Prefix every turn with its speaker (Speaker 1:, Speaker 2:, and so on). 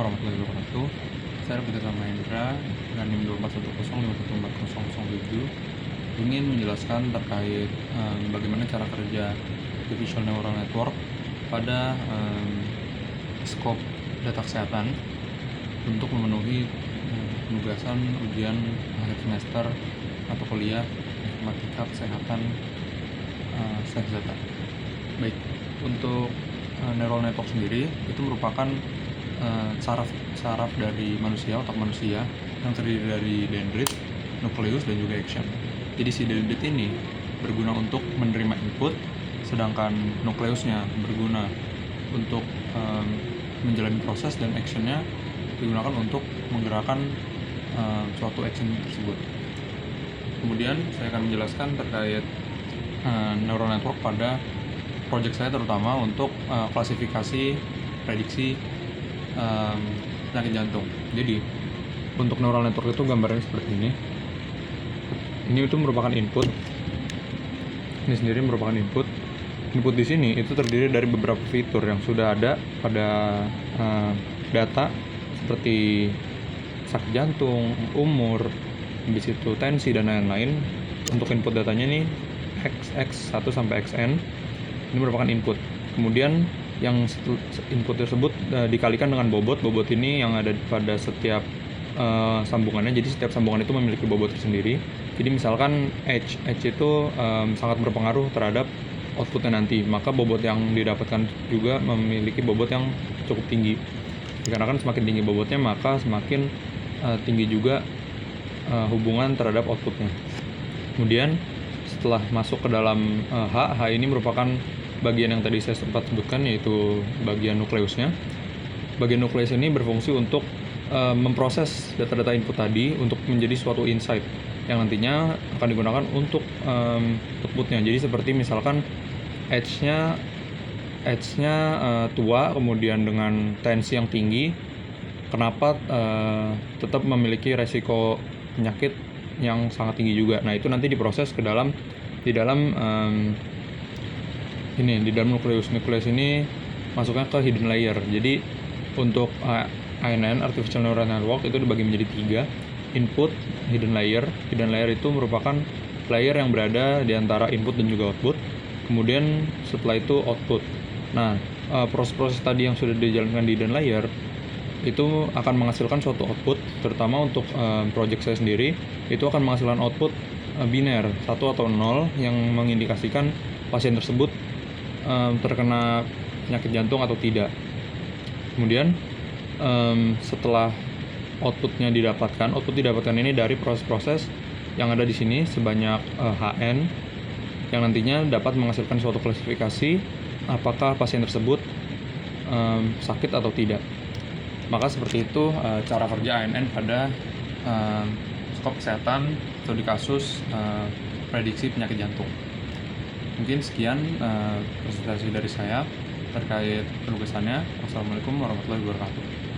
Speaker 1: warahmatullahi wabarakatuh. Saya Peter Mahendra dengan NIM 24105140007 ingin menjelaskan terkait bagaimana cara kerja artificial neural network pada skop data kesehatan untuk memenuhi penugasan ujian akhir semester atau kuliah informatika kesehatan sains data. Baik, untuk neural network sendiri itu merupakan saraf dari manusia, otak manusia yang terdiri dari dendrit, nukleus, dan juga action. Jadi si dendrit ini berguna untuk menerima input, sedangkan nukleusnya berguna untuk menjalani proses, dan actionnya digunakan untuk menggerakkan suatu action tersebut. Kemudian saya akan menjelaskan terkait neural network pada project saya, terutama untuk klasifikasi prediksi penyakit jantung. Jadi untuk neural network itu gambarnya seperti ini. Ini itu merupakan input. Ini sendiri merupakan input. Input di sini itu terdiri dari beberapa fitur yang sudah ada pada data seperti sakit jantung, umur, habis itu tensi, dan lain-lain. Untuk input datanya ini X1 sampai XN. Ini merupakan input. Kemudian yang input tersebut dikalikan dengan bobot. Bobot ini yang ada pada setiap sambungannya. Jadi setiap sambungan itu memiliki bobot tersendiri. Jadi misalkan H itu sangat berpengaruh terhadap outputnya nanti. Maka bobot yang didapatkan juga memiliki bobot yang cukup tinggi. Dikarenakan semakin tinggi bobotnya, maka semakin tinggi juga hubungan terhadap outputnya. Kemudian setelah masuk ke dalam H ini merupakan bagian yang tadi saya sempat sebutkan, yaitu bagian nukleusnya. Bagian nukleus ini berfungsi untuk memproses data-data input tadi untuk menjadi suatu insight yang nantinya akan digunakan untuk outputnya. Jadi seperti misalkan H-nya tua, kemudian dengan tensi yang tinggi, kenapa tetap memiliki resiko penyakit yang sangat tinggi juga. Nah, itu nanti diproses di dalam nukleus. Nukleus ini masuknya ke hidden layer. Jadi untuk ANN, Artificial Neural Network, itu dibagi menjadi 3. Input, hidden layer. Hidden layer itu merupakan layer yang berada di antara input dan juga output. Kemudian setelah itu output. Nah, proses-proses tadi yang sudah dijalankan di hidden layer itu akan menghasilkan suatu output. Terutama untuk project saya sendiri, itu akan menghasilkan output biner 1 atau 0 yang mengindikasikan pasien tersebut terkena penyakit jantung atau tidak. Kemudian setelah output didapatkan ini dari proses-proses yang ada di sini sebanyak HN, yang nantinya dapat menghasilkan suatu klasifikasi apakah pasien tersebut sakit atau tidak. Maka seperti itu cara kerja ANN pada skop kesehatan atau di kasus prediksi penyakit jantung. Mungkin sekian presentasi dari saya terkait penugasannya. Wassalamualaikum warahmatullahi wabarakatuh.